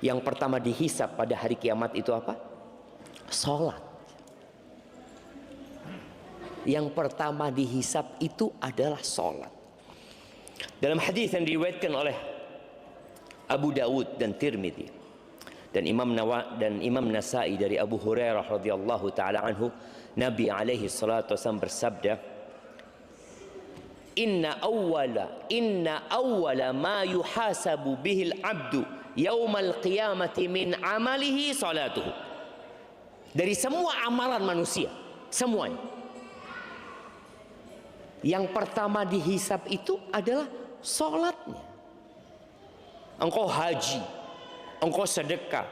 Yang pertama dihisab pada hari kiamat itu apa? Sholat. Yang pertama dihisab itu adalah sholat. Dalam hadis yang diriwayatkan oleh Abu Dawud dan Tirmidzi dan Imam Nasa'i dari Abu Hurairah radhiyallahu taala anhu, Nabi alaihi salatu wasallam bersabda, Inna awwala ma yuhasabu bihil abdu yaumal qiyamati min amalihi salatuhu. Dari semua amalan manusia, semuanya, yang pertama dihisab itu adalah sholatnya. Engkau haji, engkau sedekah,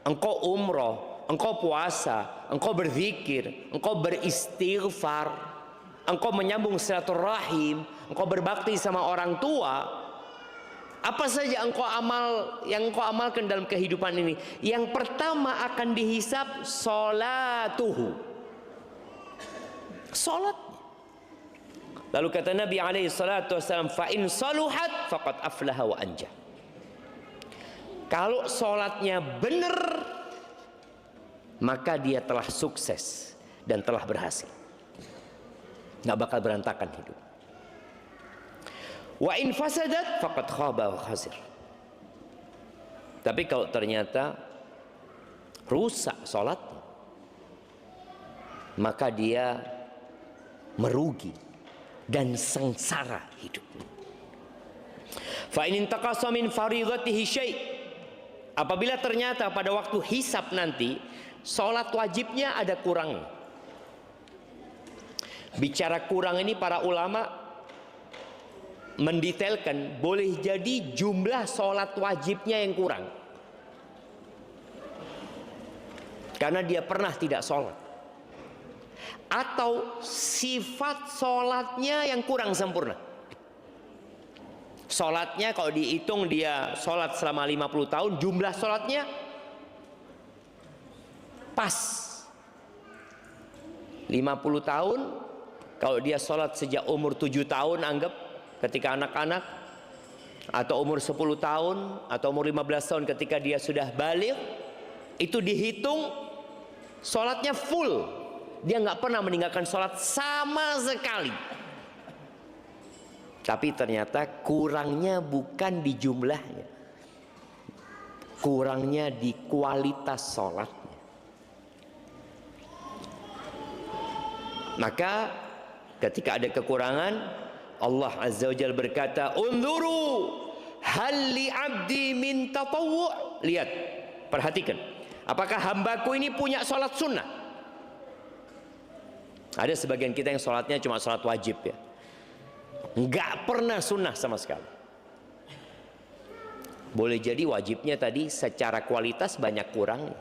engkau umroh, engkau puasa, engkau berzikir, engkau beristighfar, engkau menyambung silaturahim, engkau berbakti sama orang tua. Apa saja yang engkau amalkan dalam kehidupan ini, yang pertama akan dihisab sholatuhu, sholat. Lalu kata Nabi alaihi salatu wasallam, fa in saluhat faqad aflaha wa anja. Kalau sholatnya benar, maka dia telah sukses dan telah berhasil, nggak bakal berantakan hidup. Wa in fasadat faqad khaba wa khasir. Tapi kalau ternyata rusak sholatnya, maka dia merugi dan sengsara hidup. Fa in intaqasa min fardhatihi syai', apabila ternyata pada waktu hisab nanti sholat wajibnya ada kurang. Bicara kurang ini para ulama mendetailkan, boleh jadi jumlah sholat wajibnya yang kurang karena dia pernah tidak sholat, atau sifat sholatnya yang kurang sempurna. Sholatnya kalau dihitung dia sholat selama 50 tahun, jumlah sholatnya pas 50 tahun. Kalau dia sholat sejak umur 7 tahun, anggap ketika anak-anak, atau umur 10 tahun, atau umur 15 tahun ketika dia sudah baligh, itu dihitung sholatnya full. Dia nggak pernah meninggalkan sholat sama sekali. Tapi ternyata kurangnya bukan di jumlahnya, kurangnya di kualitas sholatnya. Maka ketika ada kekurangan, Allah Azza wa Jalla berkata, unzuru hal li abdi min tatawwu'. Lihat, perhatikan, apakah hambaku ini punya sholat sunnah? Ada sebagian kita yang sholatnya cuma sholat wajib ya, nggak pernah sunnah sama sekali. Boleh jadi wajibnya tadi secara kualitas banyak kurang.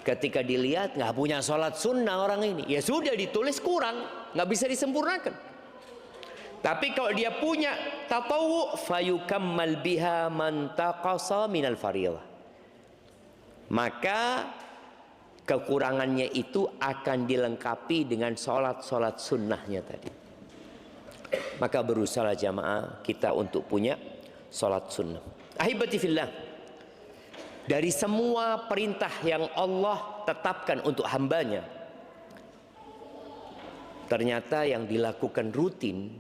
Ketika dilihat nggak punya sholat sunnah orang ini, ya sudah ditulis kurang, nggak bisa disempurnakan. Tapi kalau dia punya tatawwu, fayukammal biha man taqasa minal fardhah, maka kekurangannya itu akan dilengkapi dengan sholat-sholat sunnahnya tadi. Maka berusaha jamaah kita untuk punya sholat sunnah. Ahibati fillah, dari semua perintah yang Allah tetapkan untuk hambanya, ternyata yang dilakukan rutin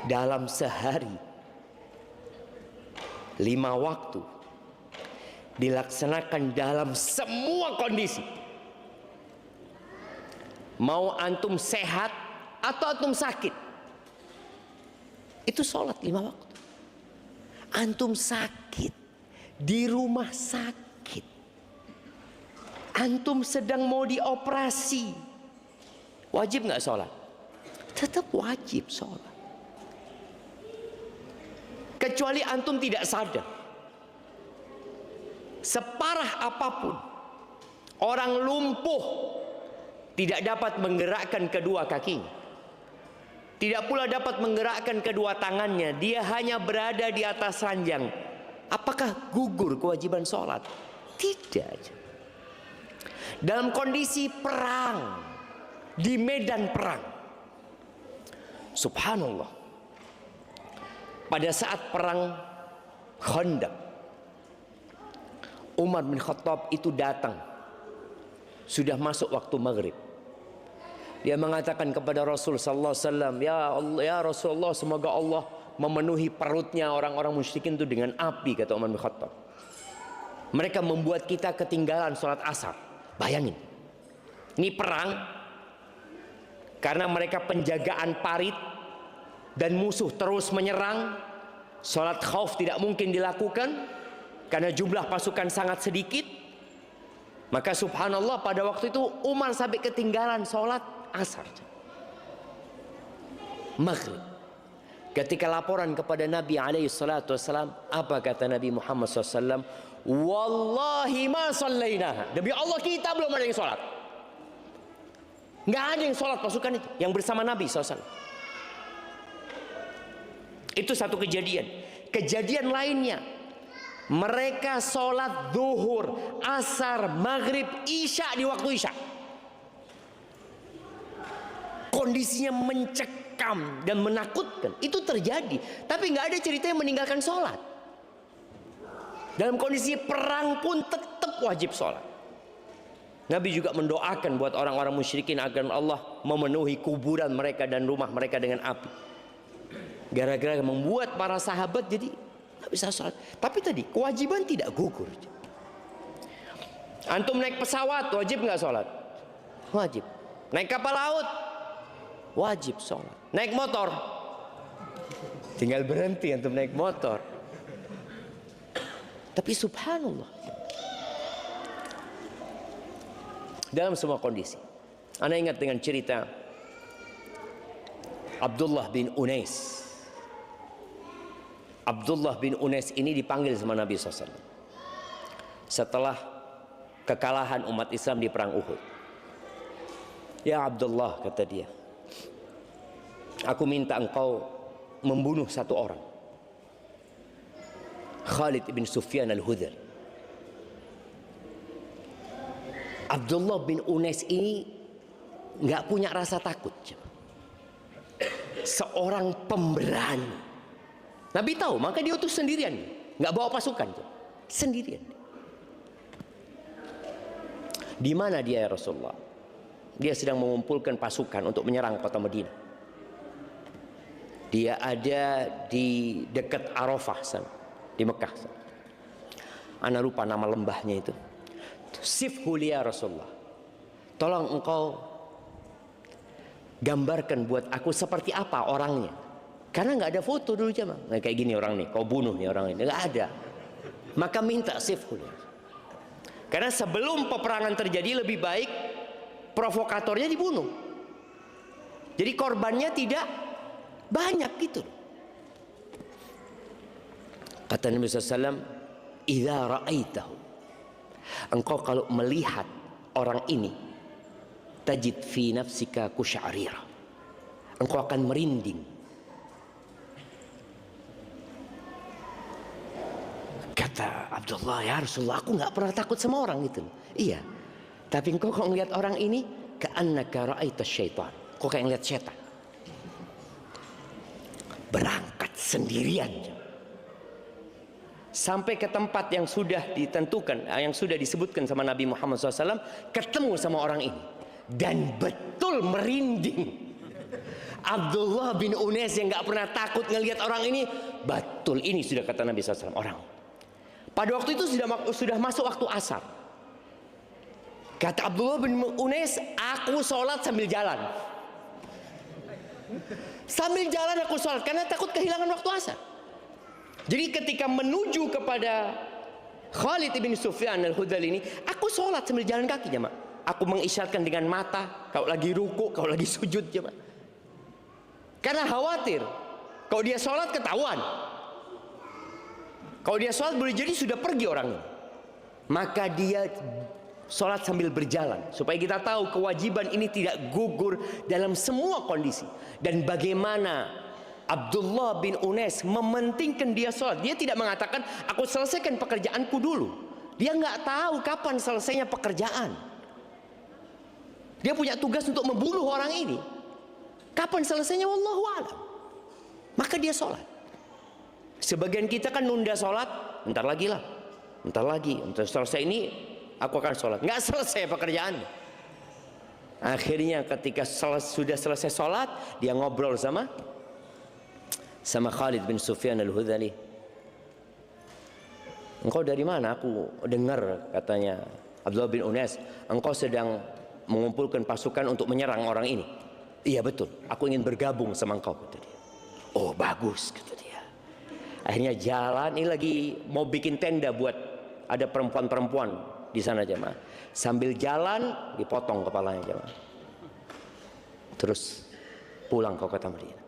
dalam sehari 5 waktu, dilaksanakan dalam semua kondisi. Mau antum sehat atau antum sakit, itu sholat 5 waktu. Antum sakit, di rumah sakit, antum sedang mau dioperasi, wajib nggak sholat? Tetap wajib sholat. Kecuali antum tidak sadar, separah apapun, orang lumpuh tidak dapat menggerakkan kedua kakinya, tidak pula dapat menggerakkan kedua tangannya, dia hanya berada di atas ranjang. Apakah gugur kewajiban sholat? Tidak. Dalam kondisi perang, di medan perang, subhanallah, pada saat perang Khandaq. Umar bin Khattab itu datang, sudah masuk waktu maghrib. Dia mengatakan kepada Rasul sallallahu alaihi wasallam, "Ya Allah, ya Rasulullah, semoga Allah memenuhi perutnya orang-orang musyrikin itu dengan api," kata Umar bin Khattab. Mereka membuat kita ketinggalan sholat asar. Bayangin, ini perang karena mereka penjagaan parit dan musuh terus menyerang. Sholat khauf tidak mungkin dilakukan karena jumlah pasukan sangat sedikit. Maka subhanallah, pada waktu itu Umar sampai ketinggalan sholat asar, maghrib. Ketika laporan kepada Nabi alaihi salatu wassalam, apa kata Nabi Muhammad SAW? Wallahi ma sallainaha. Demi Allah, kita belum ada yang sholat. Nggak ada yang sholat pasukan itu yang bersama Nabi SAW. Itu satu kejadian. Kejadian lainnya, mereka sholat zuhur, asar, maghrib, isya di waktu isya. Kondisinya mencekam dan menakutkan. Itu terjadi, tapi nggak ada cerita yang meninggalkan sholat. Dalam kondisi perang pun tetap wajib sholat. Nabi juga mendoakan buat orang-orang musyrikin agar Allah memenuhi kuburan mereka dan rumah mereka dengan api. Gara-gara membuat para sahabat jadi nggak bisa sholat. Tapi tadi kewajiban tidak gugur. Antum naik pesawat wajib nggak sholat? Wajib. Naik kapal laut wajib sholat. Naik motor tinggal berhenti antum naik motor. Tapi subhanallah, dalam semua kondisi. Anda ingat dengan cerita Abdullah bin Unais. Abdullah bin Unais ini dipanggil sama Nabi SAW setelah kekalahan umat Islam di perang Uhud. Ya Abdullah, kata dia, aku minta engkau membunuh satu orang, Khalid bin Sufyan al-Hudhali. Abdullah bin Unais ini nggak punya rasa takut, seorang pemberani. Nabi tahu, maka dia utus sendirian, nggak bawa pasukan, sendirian. Di mana dia ya Rasulullah? Dia sedang mengumpulkan pasukan untuk menyerang kota Madinah. Dia ada di dekat Arafah sana, di Mekah sana. Ana lupa nama lembahnya itu. Sifhu li ya Rasulullah, tolong engkau gambarkan buat aku seperti apa orangnya, karena nggak ada foto dulu jemaah. Nah, kayak gini orang nih, kau bunuh nih orang ini, nggak ada. Maka minta sifhu. Karena sebelum peperangan terjadi lebih baik provokatornya dibunuh, jadi korbannya tidak banyak gitu. Kata Nabi SAW, idza ra'aitahu, engkau kalau melihat orang ini, tajid fi nafsika kusya'rira, engkau akan merinding. Kata Abdullah, ya Rasulullah, aku nggak pernah takut sama orang gitu. Iya, tapi engkau kalau ngelihat orang ini, ka'annaka ra'aita syaitan, kau kayak ngelihat setan. Berangkat sendirian sampai ke tempat yang sudah ditentukan, yang sudah disebutkan sama Nabi Muhammad SAW, ketemu sama orang ini dan betul merinding. Abdullah bin Unais yang nggak pernah takut ngelihat orang ini, betul ini sudah kata Nabi SAW orang. Pada waktu itu sudah masuk waktu asar. Kata Abdullah bin Unais, aku sholat sambil jalan. Sambil jalan aku sholat karena takut kehilangan waktu asar. Jadi ketika menuju kepada Khalid bin Sufyan al-Hudhali ini, aku sholat sambil jalan kaki jemaah. Aku mengisyaratkan dengan mata, kalau lagi ruku, kalau lagi sujud jemaah. Karena khawatir kalau dia sholat ketahuan. Kalau dia sholat boleh jadi sudah pergi orangnya. Maka dia sholat sambil berjalan supaya kita tahu kewajiban ini tidak gugur dalam semua kondisi. Dan bagaimana Abdullah bin Unais mementingkan dia sholat. Dia tidak mengatakan aku selesaikan pekerjaanku dulu. Dia nggak tahu kapan selesainya pekerjaan. Dia punya tugas untuk membunuh orang ini. Kapan selesainya wallahu a'lam. Maka dia sholat. Sebagian kita kan nunda sholat, bentar lagi lah, bentar lagi, untuk selesai ini aku akan sholat. Nggak selesai pekerjaan. Akhirnya ketika sudah selesai sholat, dia ngobrol sama Khalid bin Sufyan al-Hudhali. Engkau dari mana? Aku dengar, katanya Abdullah bin Unais, engkau sedang mengumpulkan pasukan untuk menyerang orang ini. Iya betul, aku ingin bergabung sama engkau, kata dia. Oh bagus, kata dia. Akhirnya jalan, ini lagi mau bikin tenda buat ada perempuan-perempuan di sana jemaah. Sambil jalan dipotong kepalanya jemaah. Terus pulang ke kota Madinah.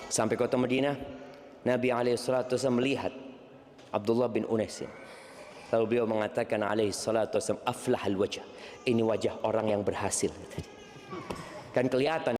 Sampai kota Madinah, Nabi SAW melihat Abdullah bin Unais. Lalu beliau mengatakan alaihissalatu wassalam, aflahal wajah. Ini wajah orang yang berhasil. Kan kelihatan